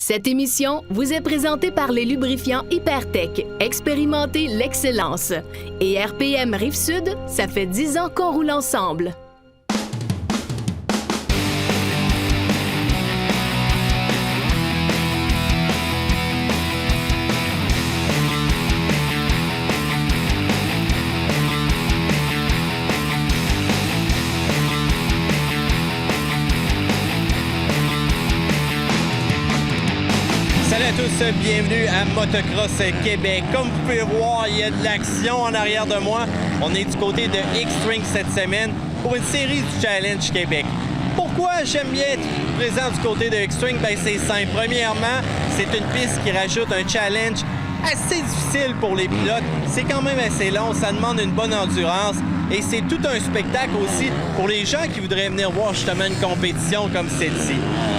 Cette émission vous est présentée par les lubrifiants Hypertech. Expérimentez l'excellence. Et RPM Rive-Sud, ça fait 10 ans qu'on roule ensemble. Salut à tous, bienvenue à Motocross Québec. Comme vous pouvez voir, il y a de l'action en arrière de moi. On est du côté de X-String cette semaine pour une série du Challenge Québec. Pourquoi j'aime bien être présent du côté de X-String? Bien, c'est simple. Premièrement, c'est une piste qui rajoute un challenge assez difficile pour les pilotes. C'est quand même assez long, ça demande une bonne endurance. Et c'est tout un spectacle aussi pour les gens qui voudraient venir voir justement une compétition comme celle-ci.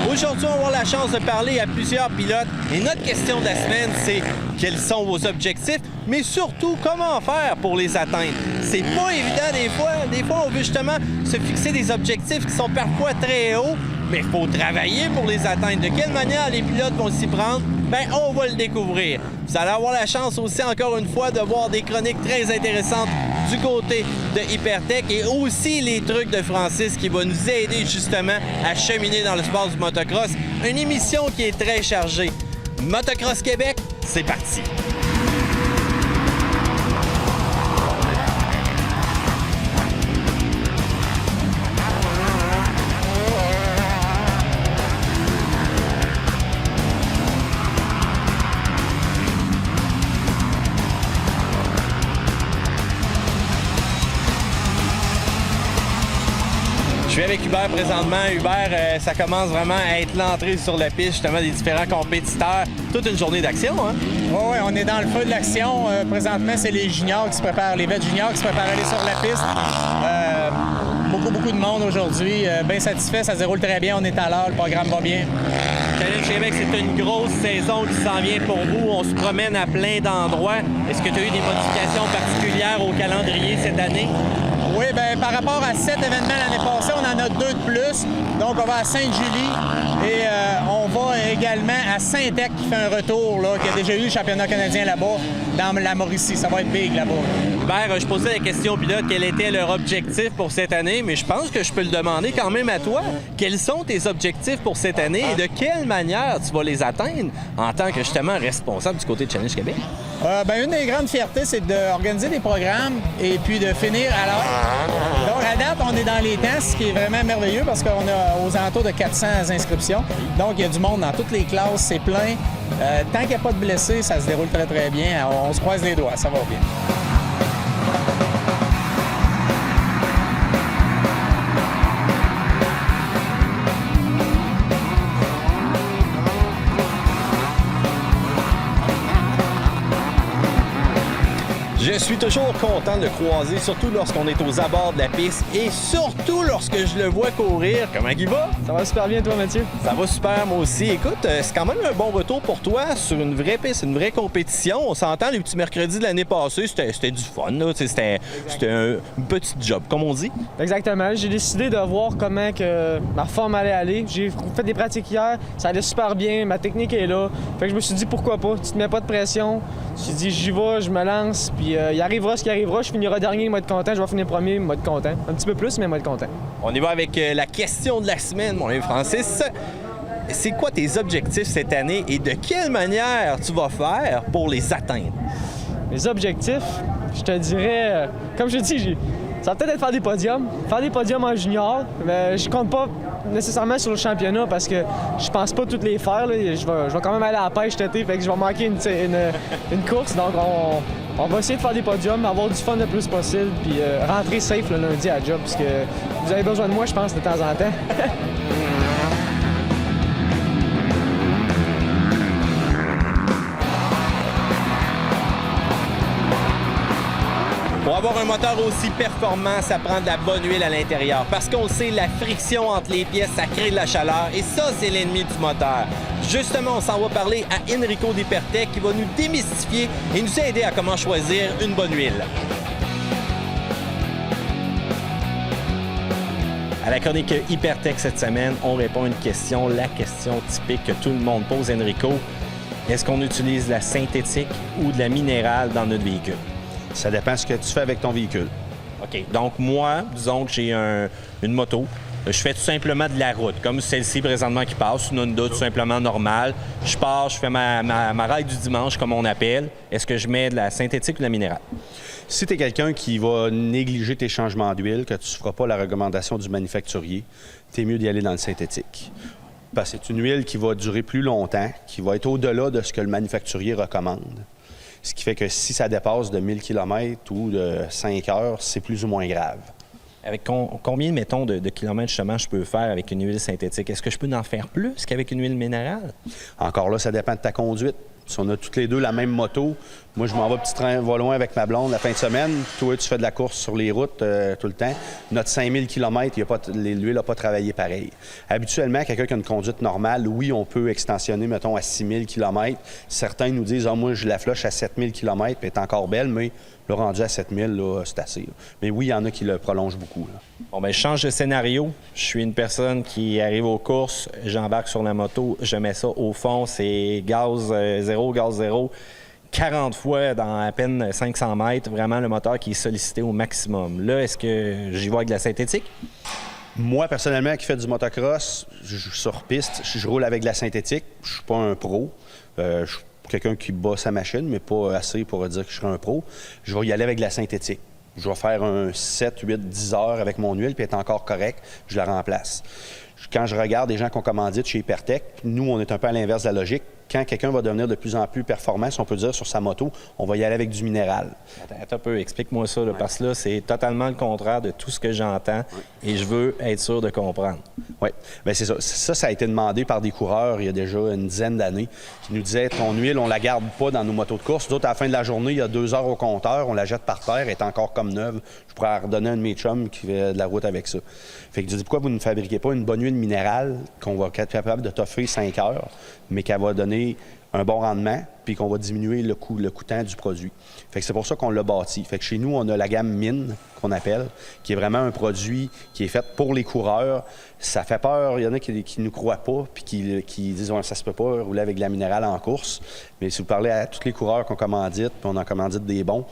Aujourd'hui, on va avoir la chance de parler à plusieurs pilotes. Et notre question de la semaine, c'est quels sont vos objectifs, mais surtout, comment faire pour les atteindre? C'est pas évident des fois. Des fois, on veut justement se fixer des objectifs qui sont parfois très hauts, mais il faut travailler pour les atteindre. De quelle manière les pilotes vont s'y prendre? Bien, on va le découvrir. Vous allez avoir la chance aussi, encore une fois, de voir des chroniques très intéressantes du côté de Hypertech et aussi les trucs de Francis qui va nous aider justement à cheminer dans le sport du motocross. Une émission qui est très chargée. Motocross Québec, c'est parti! Je suis avec Hubert présentement. Hubert, ça commence vraiment à être l'entrée sur la piste, justement, des différents compétiteurs. Toute une journée d'action, hein? Oui, on est dans le feu de l'action. Présentement, c'est les juniors qui se préparent, les vets juniors qui se préparent à aller sur la piste. Beaucoup de monde aujourd'hui. Bien satisfait, ça se déroule très bien. On est à l'heure, le programme va bien. Challenge Québec, c'est une grosse saison qui s'en vient pour vous. On se promène à plein d'endroits. Est-ce que tu as eu des modifications particulières au calendrier cette année? Oui, bien, par rapport à 7 événements l'année passée, on en a 2 de plus. Donc, on va à Sainte-Julie et on va également à Saint-Eck qui fait un retour, là, qui a déjà eu le championnat canadien là-bas, dans la Mauricie. Ça va être big là-bas. Hubert, je posais la question aux pilotes, quel était leur objectif pour cette année, mais je pense que je peux le demander quand même à toi. Quels sont tes objectifs pour cette année et de quelle manière tu vas les atteindre en tant que justement responsable du côté de Challenge Québec? Une des grandes fiertés, c'est d'organiser des programmes et puis de finir à l'heure. Donc, à date, on est dans les temps, ce qui est vraiment merveilleux parce qu'on a aux alentours de 400 inscriptions. Donc, il y a du monde dans toutes les classes, c'est plein. Tant qu'il n'y a pas de blessés, ça se déroule très, très bien. On se croise les doigts, ça va bien. Je suis toujours content de le croiser, surtout lorsqu'on est aux abords de la piste et surtout lorsque je le vois courir. Comment il va? Ça va super bien, toi, Mathieu? Ça va super, moi aussi. Écoute, c'est quand même un bon retour pour toi sur une vraie piste, une vraie compétition. On s'entend, les petits mercredis de l'année passée, c'était du fun, là. C'était un petit job, comme on dit. Exactement. J'ai décidé de voir comment que ma forme allait aller. J'ai fait des pratiques hier, ça allait super bien, ma technique est là. Fait que je me suis dit, pourquoi pas? Tu te mets pas de pression. Je me suis dit, j'y vais, je me lance, puis il arrivera ce qui arrivera. Je finirai dernier, moi être content. Je vais finir premier, moi être content. Un petit peu plus, mais moi être content. On y va avec la question de la semaine, mon ami Francis. C'est quoi tes objectifs cette année et de quelle manière tu vas faire pour les atteindre? Mes objectifs, je te dirais, comme je dis, ça va peut-être être faire des podiums. Faire des podiums en junior, mais je compte pas nécessairement sur le championnat parce que je pense pas toutes les faire. Là. Je vais quand même aller à la pêche cet été, fait que je vais manquer une course. Donc, on va essayer de faire des podiums, avoir du fun le plus possible, puis rentrer safe le lundi à la job, parce que vous avez besoin de moi, je pense, de temps en temps. Pour avoir un moteur aussi performant, ça prend de la bonne huile à l'intérieur. Parce qu'on le sait, la friction entre les pièces, ça crée de la chaleur. Et ça, c'est l'ennemi du moteur. Justement, on s'en va parler à Enrico d'Hypertech qui va nous démystifier et nous aider à comment choisir une bonne huile. À la chronique Hypertech cette semaine, on répond à une question, la question typique que tout le monde pose, Enrico. Est-ce qu'on utilise de la synthétique ou de la minérale dans notre véhicule? Ça dépend de ce que tu fais avec ton véhicule. OK. Donc, moi, disons que j'ai une moto. Je fais tout simplement de la route, comme celle-ci présentement qui passe, une Honda tout simplement normale. Je pars, je fais ma ride du dimanche, comme on appelle. Est-ce que je mets de la synthétique ou de la minérale? Si tu es quelqu'un qui va négliger tes changements d'huile, que tu ne feras pas la recommandation du manufacturier, tu es mieux d'y aller dans le synthétique. Parce que c'est une huile qui va durer plus longtemps, qui va être au-delà de ce que le manufacturier recommande. Ce qui fait que si ça dépasse de 1000 km ou de 5 heures, c'est plus ou moins grave. Avec combien, mettons, de kilomètres, justement, je peux faire avec une huile synthétique? Est-ce que je peux en faire plus qu'avec une huile minérale? Encore là, ça dépend de ta conduite. Si on a toutes les deux la même moto, moi, je m'en vais petit train, va loin avec ma blonde la fin de semaine. Toi, tu fais de la course sur les routes tout le temps. Notre 5000 km, l'huile n'a pas travaillé pareil. Habituellement, quelqu'un qui a une conduite normale, oui, on peut extensionner, mettons, à 6000 km. Certains nous disent, moi, je la flush à 7000 km, puis elle est encore belle, mais le rendu à 7000, là, c'est assez. Là. Mais oui, il y en a qui le prolongent beaucoup. Là. Bon, bien, je change de scénario. Je suis une personne qui arrive aux courses, j'embarque sur la moto, je mets ça au fond, c'est gaz zéro. 40 fois dans à peine 500 mètres, vraiment le moteur qui est sollicité au maximum. Là, est-ce que j'y vais avec de la synthétique? Moi, personnellement, qui fais du motocross, sur piste, je roule avec de la synthétique. Je suis pas un pro. Je suis quelqu'un qui bat sa machine, mais pas assez pour dire que je serai un pro. Je vais y aller avec de la synthétique. Je vais faire un 7, 8, 10 heures avec mon huile, puis elle est encore correcte, je la remplace. Quand je regarde des gens qui ont commandé de chez Hypertech, nous, on est un peu à l'inverse de la logique. Quand quelqu'un va devenir de plus en plus performant, si on peut dire, sur sa moto, on va y aller avec du minéral. Attends un peu, explique-moi ça, là, parce que là, c'est totalement le contraire de tout ce que j'entends et je veux être sûr de comprendre. Oui, bien c'est ça. Ça a été demandé par des coureurs il y a déjà une dizaine d'années qui nous disaient, ton huile, on la garde pas dans nos motos de course. D'autres, à la fin de la journée, il y a 2 heures au compteur, on la jette par terre, elle est encore comme neuve. Je pourrais la redonner à un de mes chums qui fait de la route avec ça. Fait que je dis, pourquoi vous ne fabriquez pas une bonne huile minérale qu'on va être capable de t'offrir 5 heures, mais qu'elle va donner un bon rendement, puis qu'on va diminuer le coûtant du produit. Fait que c'est pour ça qu'on l'a bâti. Fait que chez nous, on a la gamme Mine, qu'on appelle, qui est vraiment un produit qui est fait pour les coureurs. Ça fait peur, il y en a qui ne nous croient pas, puis qui disent « ça se peut pas rouler avec de la minérale en course ». Mais si vous parlez à tous les coureurs qu'on commandite, puis on en commandite des bons,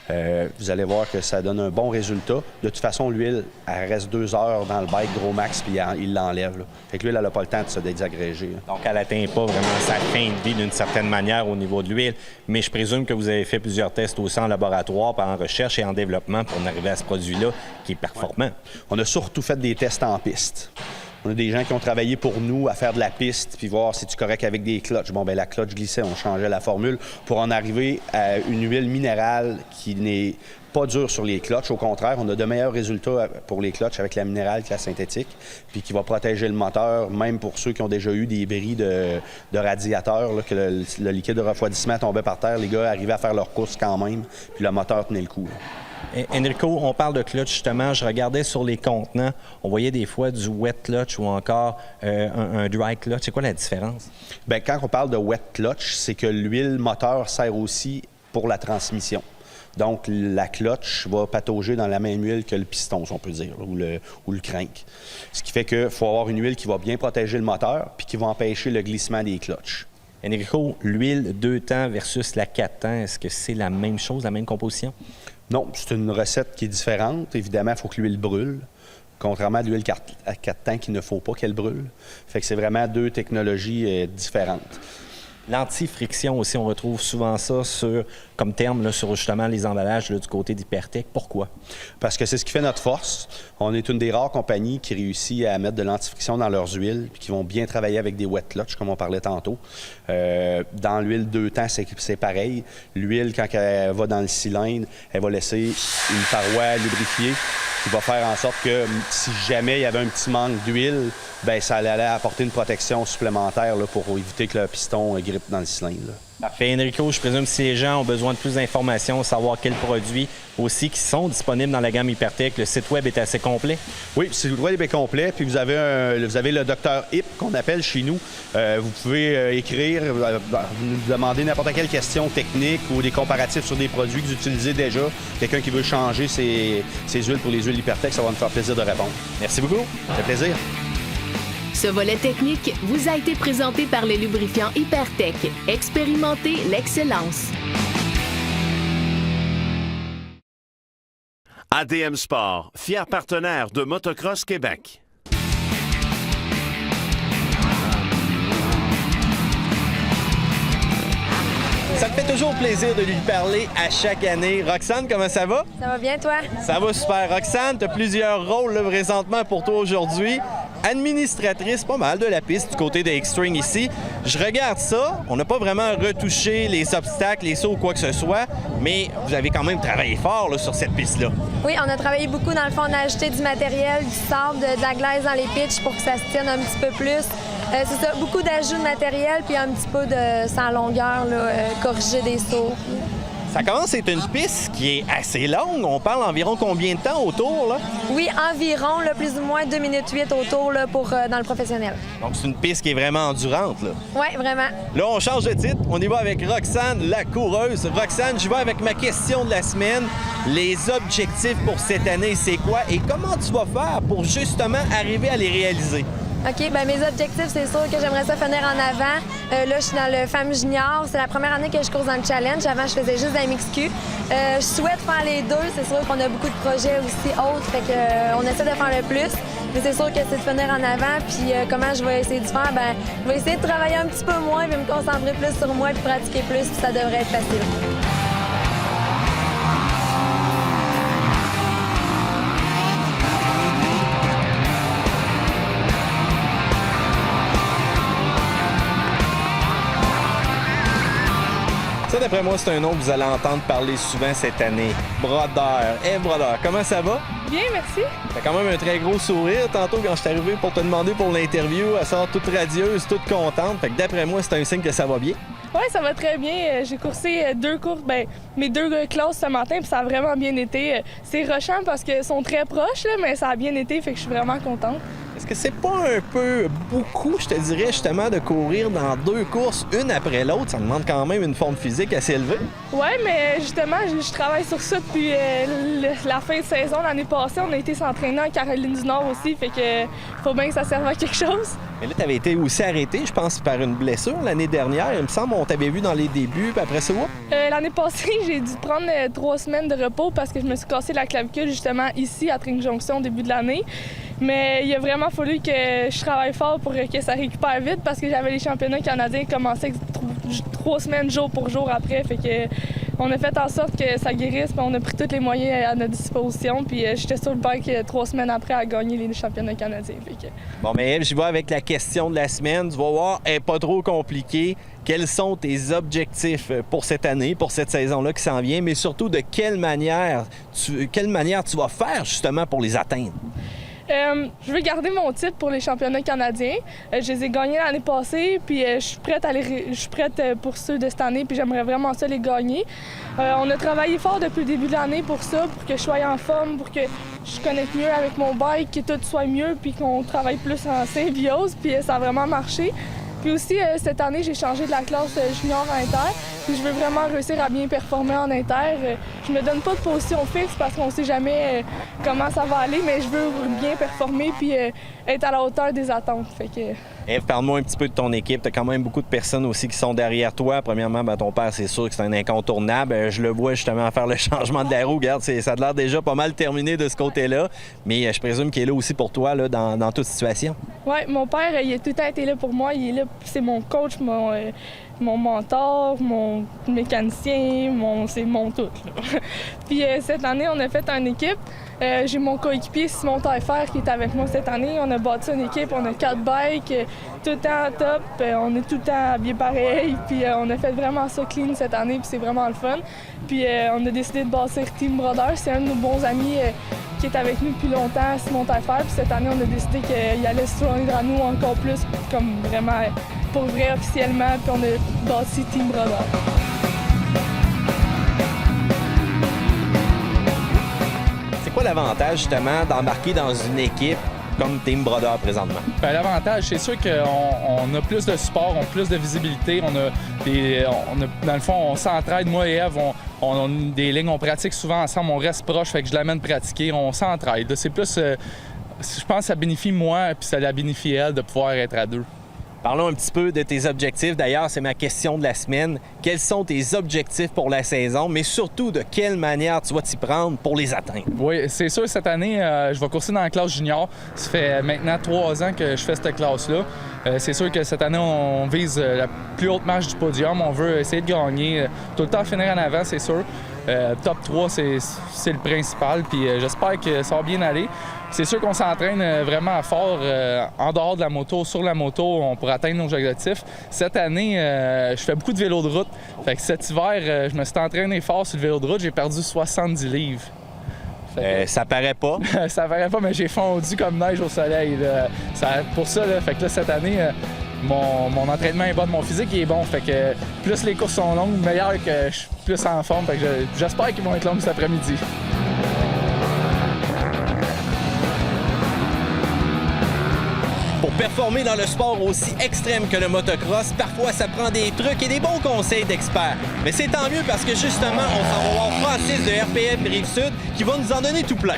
vous allez voir que ça donne un bon résultat. De toute façon, l'huile, elle reste 2 heures dans le bike gros max, puis il l'enlève. Là. Fait que l'huile, elle n'a pas le temps de se désagréger. Là. Donc, elle n'atteint pas vraiment sa fin de vie d'une certaine manière au niveau de l'huile. Mais je présume que vous avez fait plusieurs tests aussi en laboratoire, en recherche et en développement pour en arriver à ce produit-là qui est performant. Ouais. On a surtout fait des tests en piste. On a des gens qui ont travaillé pour nous à faire de la piste puis voir si tu es correct avec des clutches. Bon, bien, la clutch glissait, on changeait la formule pour en arriver à une huile minérale qui n'est pas dure sur les clutches. Au contraire, on a de meilleurs résultats pour les clutches avec la minérale que la synthétique, puis qui va protéger le moteur, même pour ceux qui ont déjà eu des bris de radiateur, là, que le liquide de refroidissement tombait par terre. Les gars arrivaient à faire leur course quand même, puis le moteur tenait le coup. Là. Enrico, on parle de clutch justement. Je regardais sur les contenants, on voyait des fois du wet clutch ou encore un dry clutch. C'est quoi la différence? Bien, quand on parle de wet clutch, c'est que l'huile moteur sert aussi pour la transmission. Donc, la clutch va patauger dans la même huile que le piston, si on peut dire, ou le crank. Ce qui fait qu'il faut avoir une huile qui va bien protéger le moteur puis qui va empêcher le glissement des clutches. Enrico, l'huile 2 temps versus la 4 temps, est-ce que c'est la même chose, la même composition? Non, c'est une recette qui est différente. Évidemment, il faut que l'huile brûle, contrairement à l'huile à 4 temps qu'il ne faut pas qu'elle brûle. Fait que c'est vraiment 2 technologies différentes. L'anti-friction aussi, on retrouve souvent ça comme terme là, sur justement les emballages là, du côté d'Hypertech. Pourquoi? Parce que c'est ce qui fait notre force. On est une des rares compagnies qui réussit à mettre de l'anti-friction dans leurs huiles puis qui vont bien travailler avec des wet clutch, comme on parlait tantôt. Dans l'huile 2 temps, c'est pareil. L'huile, quand elle va dans le cylindre, elle va laisser une paroi lubrifiée qui va faire en sorte que si jamais il y avait un petit manque d'huile, bien, ça allait apporter une protection supplémentaire là, pour éviter que le piston grippe dans le cylindre. Là. Parfait, Enrico. Je présume que si les gens ont besoin de plus d'informations, savoir quels produits aussi qui sont disponibles dans la gamme Hypertech, le site web est assez complet. Oui, le site web est complet. Puis vous avez le docteur HIP qu'on appelle chez nous. Vous pouvez écrire, nous demander n'importe quelle question technique ou des comparatifs sur des produits que vous utilisez déjà. Quelqu'un qui veut changer ses huiles pour les huiles Hypertech, ça va nous faire plaisir de répondre. Merci beaucoup. Ça fait plaisir. Ce volet technique vous a été présenté par les lubrifiants Hypertech. Expérimentez l'excellence. ADM Sport, fier partenaire de Motocross Québec. Ça me fait toujours plaisir de lui parler à chaque année. Roxane, comment ça va? Ça va bien, toi? Ça va super. Roxane, tu as plusieurs rôles là, présentement pour toi aujourd'hui. Administratrice, pas mal de la piste du côté de X-String ici. Je regarde ça. On n'a pas vraiment retouché les obstacles, les sauts ou quoi que ce soit, mais vous avez quand même travaillé fort là, sur cette piste-là. Oui, on a travaillé beaucoup. Dans le fond, on a ajouté du matériel, du sable, de la glace dans les pitchs pour que ça se tienne un petit peu plus. C'est ça, beaucoup d'ajouts de matériel, puis un petit peu de sans longueur, là, corriger des sauts. Ça commence à être une piste qui est assez longue. On parle environ combien de temps autour, là? Oui, environ, là, plus ou moins 2 minutes 8 autour là, pour, dans le professionnel. Donc, c'est une piste qui est vraiment endurante, là. Oui, vraiment. Là, on change de titre. On y va avec Roxane, la coureuse. Roxane, je vais avec ma question de la semaine. Les objectifs pour cette année, c'est quoi? Et comment tu vas faire pour justement arriver à les réaliser? OK, bien mes objectifs, c'est sûr que j'aimerais ça finir en avant. Là, je suis dans le Femmes Junior. C'est la première année que je cours dans le challenge. Avant, je faisais juste la MXQ. Je souhaite faire les deux. C'est sûr qu'on a beaucoup de projets aussi autres. Fait que, on essaie de faire le plus. Mais c'est sûr que c'est de finir en avant. Puis comment je vais essayer de faire? Bien, je vais essayer de travailler un petit peu moins, puis me concentrer plus sur moi, puis pratiquer plus, puis ça devrait être facile. Ça, d'après moi, c'est un nom que vous allez entendre parler souvent cette année. Brodeur. Eve Brodeur, comment ça va? Bien, merci. T'as quand même un très gros sourire. Tantôt, quand je suis arrivé pour te demander pour l'interview, elle sort toute radieuse, toute contente. Fait que d'après moi, c'est un signe que ça va bien. Oui, ça va très bien. J'ai coursé 2 courses, mes 2 classes ce matin, puis ça a vraiment bien été. C'est rushant parce qu'ils sont très proches, là, mais ça a bien été, fait que je suis vraiment contente. Est-ce que c'est pas un peu beaucoup, je te dirais, justement, de courir dans 2 courses, une après l'autre? Ça demande quand même une forme physique assez élevée. Oui, mais justement, je travaille sur ça depuis la fin de saison. L'année passée, on a été s'entraîner en Caroline du Nord aussi, fait que faut bien que ça serve à quelque chose. Mais là, tu avais été aussi arrêté, je pense, par une blessure l'année dernière. Il me semble qu'on t'avait vu dans les débuts, puis après ça, L'année passée, j'ai dû prendre 3 semaines de repos parce que je me suis cassé la clavicule justement ici, à Tring Junction, au début de l'année. Mais il a vraiment fallu que je travaille fort pour que ça récupère vite parce que j'avais les championnats canadiens qui commençaient 3 semaines jour pour jour après. Fait que on a fait en sorte que ça guérisse, puis on a pris tous les moyens à notre disposition. Puis j'étais sur le bike 3 semaines après à gagner les championnats canadiens. Fait que... Bon, mais Eve, j'y vais avec la question de la semaine. Tu vas voir, elle n'est pas trop compliquée. Quels sont tes objectifs pour cette année, pour cette saison-là qui s'en vient, mais surtout de quelle manière tu vas faire justement pour les atteindre? Je veux garder mon titre pour les championnats canadiens. Je les ai gagnés l'année passée, puis je suis prête pour ceux de cette année, puis j'aimerais vraiment ça les gagner. On a travaillé fort depuis le début de l'année pour ça, pour que je sois en forme, pour que je connecte mieux avec mon bike, que tout soit mieux, puis qu'on travaille plus en symbiose, puis ça a vraiment marché. Puis aussi, cette année, j'ai changé de la classe junior à inter. Puis je veux vraiment réussir à bien performer en inter. Je me donne pas de position fixe parce qu'on sait jamais comment ça va aller, mais je veux bien performer puis être à la hauteur des attentes. Fait que... Eve, parle-moi un petit peu de ton équipe. Tu as quand même beaucoup de personnes aussi qui sont derrière toi. Premièrement, ton père, c'est sûr que c'est un incontournable. Je le vois justement faire le changement de la roue. Regarde, ça a l'air déjà pas mal terminé de ce côté-là. Mais je présume qu'il est là aussi pour toi là, dans toute situation. Oui, mon père, il a tout le temps été là pour moi. Il est là, c'est mon coach, mon mentor, mon mécanicien, c'est mon tout. Puis cette année, on a fait une équipe. J'ai mon coéquipier Simon Taillefer qui est avec moi cette année. On a bâti une équipe, on a 4 bikes, tout le temps top. On est tout le temps habillés pareil. Puis on a fait vraiment ça clean cette année, puis c'est vraiment le fun. Puis on a décidé de bâtir Team Brodeur. C'est un de nos bons amis qui est avec nous depuis longtemps, Simon Taillefer. Puis cette année, on a décidé qu'il allait se tourner dans nous encore plus, comme vraiment pour vrai officiellement, puis on a bâti Team Brodeur. C'est quoi l'avantage, justement, d'embarquer dans une équipe comme Team Brodeur présentement? Bien, l'avantage, c'est sûr qu'on a plus de support, on a plus de visibilité, dans le fond, on s'entraide. Moi et Eve, on a des lignes, on pratique souvent ensemble, on reste proche, fait que je l'amène pratiquer, on s'entraide. C'est plus, je pense que ça bénéficie moi, puis ça la bénéficie elle de pouvoir être à deux. Parlons un petit peu de tes objectifs. D'ailleurs, c'est ma question de la semaine. Quels sont tes objectifs pour la saison, mais surtout de quelle manière tu vas t'y prendre pour les atteindre? Oui, c'est sûr, cette année, je vais courser dans la classe junior. Ça fait maintenant 3 ans que je fais cette classe-là. C'est sûr que cette année, on vise la plus haute marche du podium. On veut essayer de gagner, tout le temps finir en avant, c'est sûr. Top 3, c'est le principal, puis j'espère que ça va bien aller. C'est sûr qu'on s'entraîne vraiment fort en dehors de la moto, sur la moto, pour atteindre nos objectifs. Cette année, je fais beaucoup de vélo de route. Fait que cet hiver, je me suis entraîné fort sur le vélo de route. J'ai perdu 70 livres. Ça paraît pas. Ça paraît pas, mais j'ai fondu comme neige au soleil. Pour ça, fait que là, cette année, mon entraînement est bon, mon physique est bon. Fait que plus les courses sont longues, meilleur que je suis plus en forme. Fait que j'espère qu'ils vont être longues cet après-midi. Pour performer dans le sport aussi extrême que le motocross, parfois ça prend des trucs et des bons conseils d'experts. Mais c'est tant mieux parce que justement, on s'en va voir Francis de RPM Rive-Sud qui va nous en donner tout plein.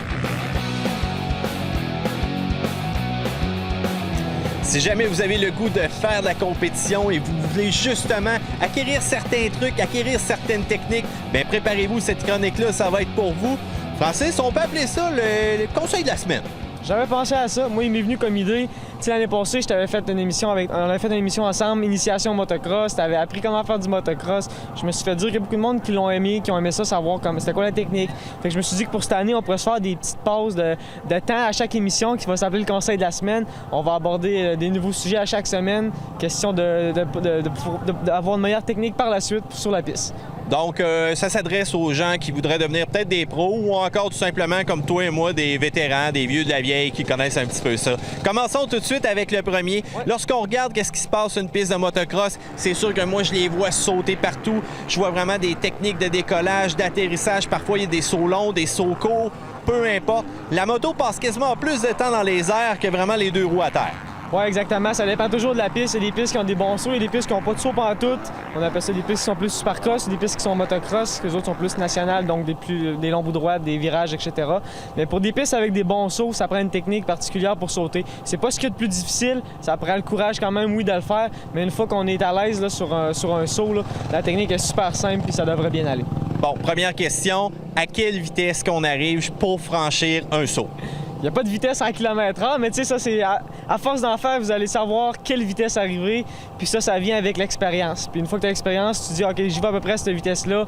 Si jamais vous avez le goût de faire de la compétition et vous voulez justement acquérir certains trucs, acquérir certaines techniques, bien préparez-vous, cette chronique-là, ça va être pour vous. Francis, on peut appeler ça le conseil de la semaine. J'avais pensé à ça. Moi, il m'est venu comme idée. Tu sais, l'année passée, on avait fait une émission ensemble, Initiation motocross. Tu avais appris comment faire du motocross. Je me suis fait dire qu'il y a beaucoup de monde qui l'ont aimé, qui ont aimé ça, savoir c'était quoi la technique. Fait que je me suis dit que pour cette année, on pourrait se faire des petites pauses de temps à chaque émission qui va s'appeler le conseil de la semaine. On va aborder des nouveaux sujets à chaque semaine. Question d'avoir une meilleure technique par la suite sur la piste. Donc, ça s'adresse aux gens qui voudraient devenir peut-être des pros ou encore tout simplement, comme toi et moi, des vétérans, des vieux de la vieille qui connaissent un petit peu ça. Commençons tout de suite avec le premier. Ouais. Lorsqu'on regarde qu'est-ce qui se passe sur une piste de motocross, c'est sûr que moi, je les vois sauter partout. Je vois vraiment des techniques de décollage, d'atterrissage. Parfois, il y a des sauts longs, des sauts courts, peu importe. La moto passe quasiment plus de temps dans les airs que vraiment les deux roues à terre. Oui, exactement. Ça dépend toujours de la piste. Il y a des pistes qui ont des bons sauts et des pistes qui n'ont pas de saut pantoute. On appelle ça des pistes qui sont plus supercross, des pistes qui sont motocross, les autres sont plus nationales, donc des longs bouts droites, des virages, etc. Mais pour des pistes avec des bons sauts, ça prend une technique particulière pour sauter. C'est pas ce qu'il y a de plus difficile. Ça prend le courage quand même, oui, de le faire. Mais une fois qu'on est à l'aise là, sur un saut, là, la technique est super simple et ça devrait bien aller. Bon, première question. À quelle vitesse qu'on arrive pour franchir un saut? Il n'y a pas de vitesse en km/h, mais tu sais, ça, c'est à force d'en faire, vous allez savoir quelle vitesse arriver, puis ça vient avec l'expérience. Puis une fois que tu as l'expérience, tu dis, OK, j'y vais à peu près à cette vitesse-là,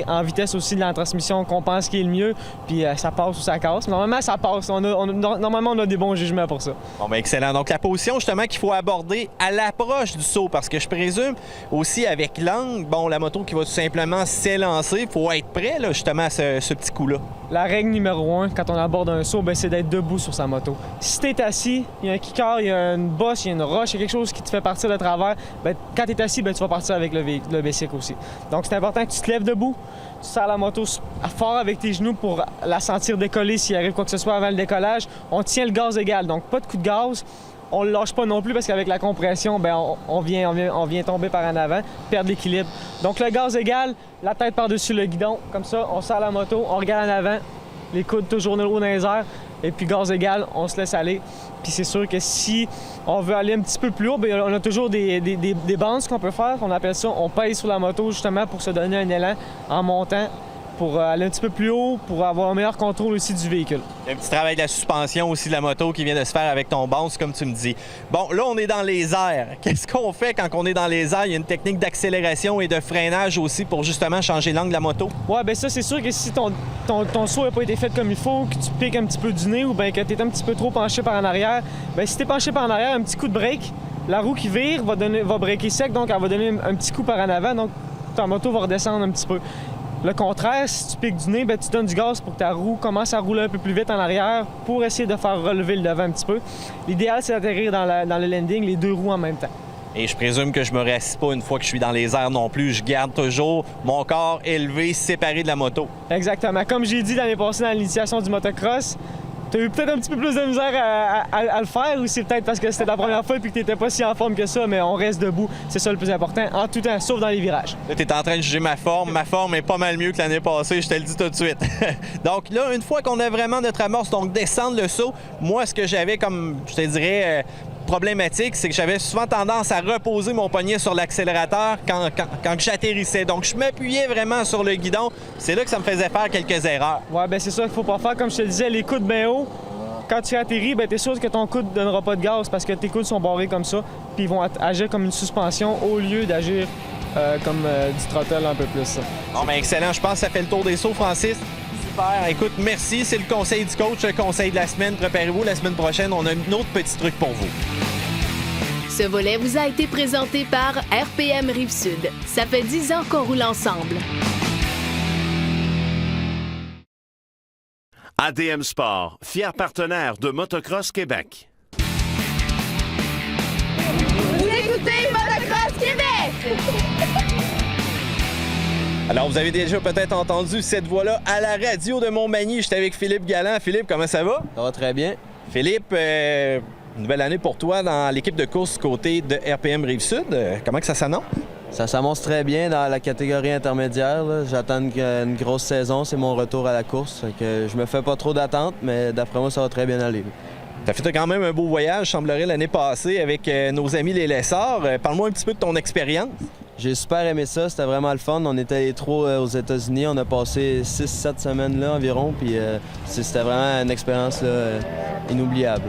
en vitesse aussi de la transmission qu'on pense qui est le mieux, puis ça passe ou ça casse. Mais normalement, ça passe. Normalement, on a des bons jugements pour ça. Bon, bien, excellent. Donc, la position, justement, qu'il faut aborder à l'approche du saut, parce que je présume aussi avec l'angle, bon, la moto qui va tout simplement s'élancer, il faut être prêt, là, justement, à ce petit coup-là. La règle numéro 1, quand on aborde un saut, c'est d'être debout sur sa moto. Si tu es assis, il y a un kicker, il y a une bosse, il y a une roche, il y a quelque chose qui te fait partir de travers, quand tu es assis, tu vas partir avec le bicycle aussi. Donc, c'est important que tu te lèves debout, tu serres la moto fort avec tes genoux pour la sentir décoller s'il arrive quoi que ce soit avant le décollage. On tient le gaz égal, donc pas de coup de gaz. On ne le lâche pas non plus parce qu'avec la compression, on vient tomber par en avant, perdre l'équilibre. Donc, le gaz égal, la tête par-dessus le guidon, comme ça, on serre la moto, on regarde en avant, les coudes toujours haut dans les airs, et puis gaz égal, on se laisse aller. Puis c'est sûr que si on veut aller un petit peu plus haut, on a toujours des bandes qu'on peut faire, on appelle ça, on pèse sur la moto justement pour se donner un élan en montant, pour aller un petit peu plus haut, pour avoir un meilleur contrôle aussi du véhicule. Il y a un petit travail de la suspension aussi de la moto qui vient de se faire avec ton bounce, comme tu me dis. Bon, là, on est dans les airs. Qu'est-ce qu'on fait quand on est dans les airs? Il y a une technique d'accélération et de freinage aussi pour justement changer l'angle de la moto? Oui, bien ça, c'est sûr que si ton saut n'a pas été fait comme il faut, que tu piques un petit peu du nez ou bien que tu es un petit peu trop penché par en arrière, bien si tu es penché par en arrière, un petit coup de break, la roue qui vire va breaker sec, donc elle va donner un petit coup par en avant, donc ta moto va redescendre un petit peu. Le contraire, si tu piques du nez, tu donnes du gaz pour que ta roue commence à rouler un peu plus vite en arrière pour essayer de faire relever le devant un petit peu. L'idéal, c'est d'atterrir dans le landing les deux roues en même temps. Et je présume que je me rassis pas une fois que je suis dans les airs non plus. Je garde toujours mon corps élevé, séparé de la moto. Exactement. Comme j'ai dit l'année passée dans l'initiation du motocross, tu as eu peut-être un petit peu plus de misère à le faire, ou c'est peut-être parce que c'était la première fois et que tu n'étais pas si en forme que ça, mais on reste debout. C'est ça le plus important, en tout temps, sauf dans les virages. Là, tu es en train de juger ma forme. Ma forme est pas mal mieux que l'année passée, je te le dis tout de suite. Donc là, une fois qu'on a vraiment notre amorce, donc descendre le saut, moi, ce que j'avais comme, je te dirais, problématique, c'est que j'avais souvent tendance à reposer mon poignet sur l'accélérateur quand j'atterrissais. Donc, je m'appuyais vraiment sur le guidon. C'est là que ça me faisait faire quelques erreurs. Ouais, ben c'est ça qu'il faut pas faire. Comme je te disais, les coudes bien hauts, quand tu atterris, ben t'es sûr que ton coude ne donnera pas de gaz parce que tes coudes sont barrés comme ça, puis ils vont agir comme une suspension au lieu d'agir comme du throttle un peu plus. Ça. Bon, ben excellent. Je pense que ça fait le tour des sauts, Francis. Super. Écoute, merci. C'est le conseil du coach, le conseil de la semaine. Préparez-vous. La semaine prochaine, on a un autre petit truc pour vous. Ce volet vous a été présenté par RPM Rive-Sud. Ça fait 10 ans qu'on roule ensemble. ADM Sport, fier partenaire de Motocross Québec. Vous écoutez Motocross Québec! Alors, vous avez déjà peut-être entendu cette voix-là à la radio de Montmagny. J'étais avec Philippe Galland. Philippe, comment ça va? Ça va très bien. Philippe, nouvelle année pour toi dans l'équipe de course côté de RPM Rive-Sud. Comment que ça s'annonce? Ça s'annonce très bien dans la catégorie intermédiaire. J'attends une grosse saison. C'est mon retour à la course. Fait que je me fais pas trop d'attentes, mais d'après moi, ça va très bien aller. Tu as fait quand même un beau voyage, semblerait, l'année passée avec nos amis les Lessards. Parle-moi un petit peu de ton expérience. J'ai super aimé ça. C'était vraiment le fun. On était les trois aux États-Unis. On a passé 6-7 semaines là environ. Puis c'était vraiment une expérience là, inoubliable.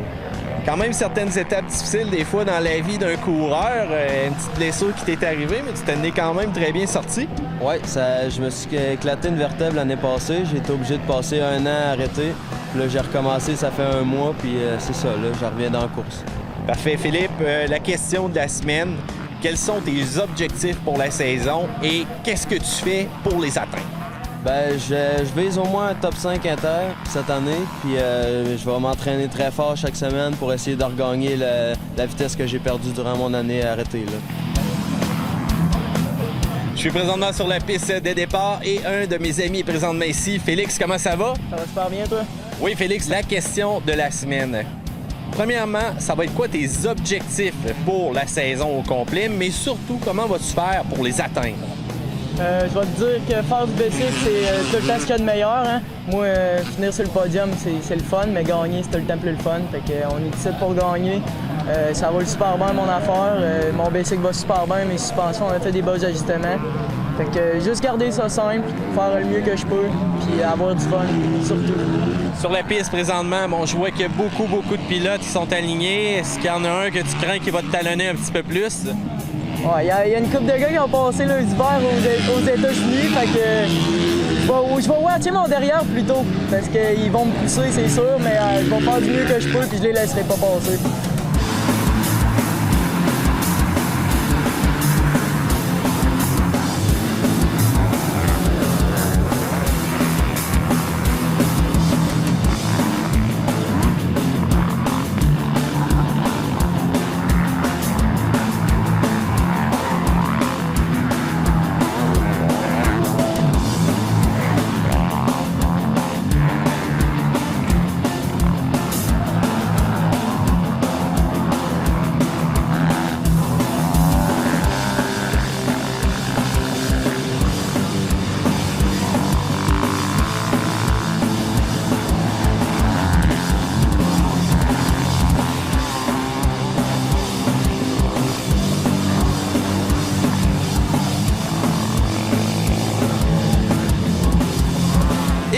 Quand même certaines étapes difficiles des fois dans la vie d'un coureur. Une petite blessure qui t'est arrivée, mais tu t'en es quand même très bien sorti. Oui, je me suis éclaté une vertèbre l'année passée. J'ai été obligé de passer 1 an arrêté. Puis là, j'ai recommencé, ça fait 1 mois, puis c'est ça, là, je reviens dans la course. Parfait, Philippe. La question de la semaine, quels sont tes objectifs pour la saison et qu'est-ce que tu fais pour les atteindre? Ben, je vise au moins un top 5 inter cette année, puis je vais m'entraîner très fort chaque semaine pour essayer de regagner la vitesse que j'ai perdue durant mon année arrêtée. Là. Je suis présentement sur la piste de départ et un de mes amis est présentement ici. Félix, comment ça va? Ça va super bien, toi? Oui, Félix, la question de la semaine. Premièrement, ça va être quoi tes objectifs pour la saison au complet, mais surtout, comment vas-tu faire pour les atteindre? Je vais te dire que faire du bicycle, c'est tout le temps ce qu'il y a de meilleur. Hein? Moi, finir sur le podium, c'est le fun, mais gagner, c'est tout le temps plus le fun. Fait qu'on est ici pour gagner. Ça roule super bien, mon affaire. Mon bicycle va super bien, mes suspensions, on a fait des beaux ajustements. Fait que juste garder ça simple, faire le mieux que je peux, puis avoir du fun, surtout. Sur la piste, présentement, bon, je vois qu'il y a beaucoup de pilotes qui sont alignés. Est-ce qu'il y en a un que tu crains qui va te talonner un petit peu plus? Ouais, il y a une couple de gars qui ont passé lundi hiver aux États-Unis, fait que je vais watcher mon derrière plutôt, parce qu'ils vont me pousser, c'est sûr, mais je vais faire du mieux que je peux, puis je les laisserai pas passer.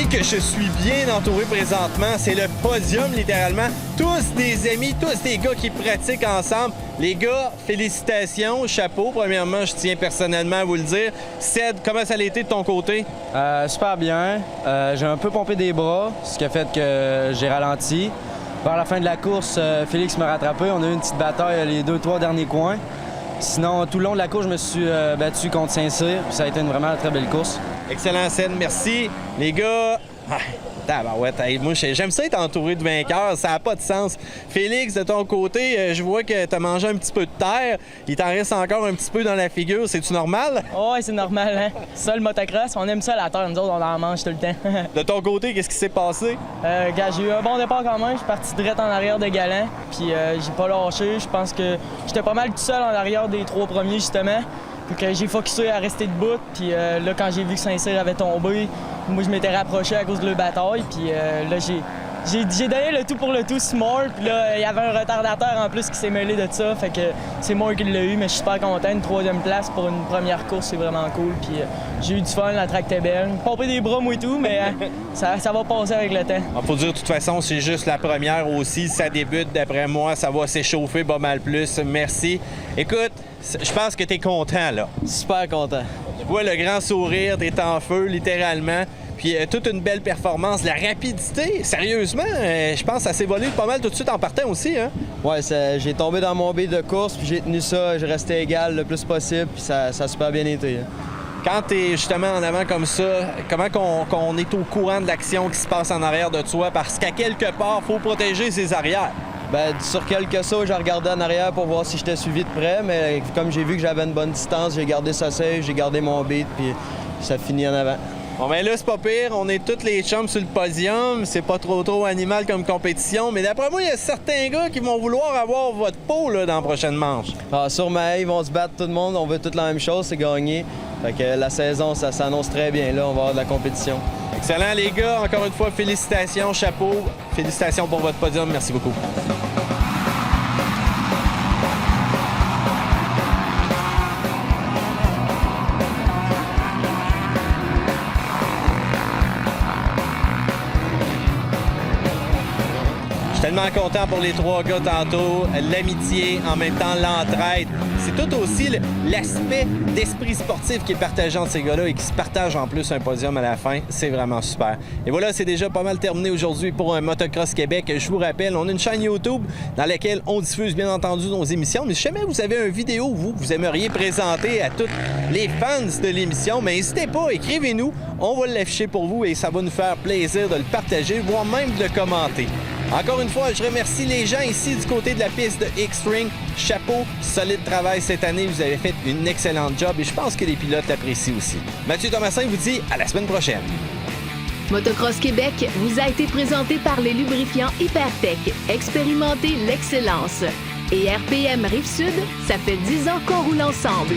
Que je suis bien entouré présentement. C'est le podium, littéralement. Tous des amis, tous des gars qui pratiquent ensemble. Les gars, félicitations, chapeau. Premièrement, je tiens personnellement à vous le dire. Ced, comment ça a été de ton côté? Super bien. J'ai un peu pompé des bras, ce qui a fait que j'ai ralenti. Vers la fin de la course, Félix m'a rattrapé. On a eu une petite bataille les 2-3 derniers coins. Sinon, tout le long de la course, je me suis battu contre Saint-Cyr. Ça a été vraiment une très belle course. Excellent, Ced, merci. Les gars, Tabarouette, hey, moi j'aime ça être entouré de vainqueurs, ça n'a pas de sens. Félix, de ton côté, je vois que tu as mangé un petit peu de terre. Il t'en reste encore un petit peu dans la figure. C'est-tu normal? Ouais, c'est normal, hein? Ça, le motocross, on aime ça la terre. Nous autres, on en mange tout le temps. De ton côté, qu'est-ce qui s'est passé? Gars, j'ai eu un bon départ quand même. Je suis parti direct en arrière de Galant. Puis j'ai pas lâché. Je pense que j'étais pas mal tout seul en arrière des 3 premiers, justement. Fait que j'ai focusé à rester debout. Puis là, quand j'ai vu que Saint-Cyr avait tombé, moi, je m'étais rapproché à cause de leur bataille. Puis là, j'ai donné le tout pour le tout smart. Puis là, il y avait un retardateur en plus qui s'est mêlé de ça. Fait que c'est moi qui l'ai eu, mais je suis super content. Une 3e place pour une première course, c'est vraiment cool. Puis j'ai eu du fun, la track était belle. Pompé des bras, moi et tout, mais ça va passer avec le temps. Il faut dire, de toute façon, c'est juste la première aussi. Ça débute, d'après moi, ça va s'échauffer pas mal plus. Merci. Écoute, je pense que t'es content, là. Super content. Tu vois le grand sourire, t'es en feu, littéralement. Puis toute une belle performance. La rapidité, sérieusement, je pense que ça s'est volé pas mal tout de suite en partant aussi, hein? Ouais, j'ai tombé dans mon beat de course, puis j'ai tenu ça, j'ai resté égal le plus possible, puis ça a super bien été. Hein. Quand tu es justement en avant comme ça, comment qu'on est au courant de l'action qui se passe en arrière de toi? Parce qu'à quelque part, il faut protéger ses arrières. Bien, sur quelques sauts, j'ai regardé en arrière pour voir si j'étais suivi de près, mais comme j'ai vu que j'avais une bonne distance, j'ai gardé ça safe, j'ai gardé mon beat, puis ça finit en avant. Bon, ben là, c'est pas pire. On est tous les chums sur le podium. C'est pas trop animal comme compétition. Mais d'après moi, il y a certains gars qui vont vouloir avoir votre peau là, dans la prochaine manche. Ah, sûrement, ils vont se battre tout le monde. On veut toute la même chose, c'est gagner. Fait que la saison, ça s'annonce très bien. Là, on va avoir de la compétition. Excellent, les gars. Encore une fois, félicitations, chapeau. Félicitations pour votre podium. Merci beaucoup. Tellement content pour les 3 gars tantôt. L'amitié, en même temps l'entraide. C'est tout aussi l'aspect d'esprit sportif qui est partagé entre ces gars-là et qui se partagent en plus un podium à la fin. C'est vraiment super. Et voilà, c'est déjà pas mal terminé aujourd'hui pour un Motocross Québec. Je vous rappelle, on a une chaîne YouTube dans laquelle on diffuse bien entendu nos émissions. Mais si jamais vous avez une vidéo, vous aimeriez présenter à tous les fans de l'émission, mais n'hésitez pas, écrivez-nous. On va l'afficher pour vous et ça va nous faire plaisir de le partager, voire même de le commenter. Encore une fois, je remercie les gens ici du côté de la piste de X-String. Chapeau, solide travail cette année. Vous avez fait une excellente job et je pense que les pilotes l'apprécient aussi. Mathieu Thomasin vous dit à la semaine prochaine. Motocross Québec vous a été présenté par les lubrifiants Hypertech. Expérimentez l'excellence. Et RPM Rive-Sud, ça fait 10 ans qu'on roule ensemble.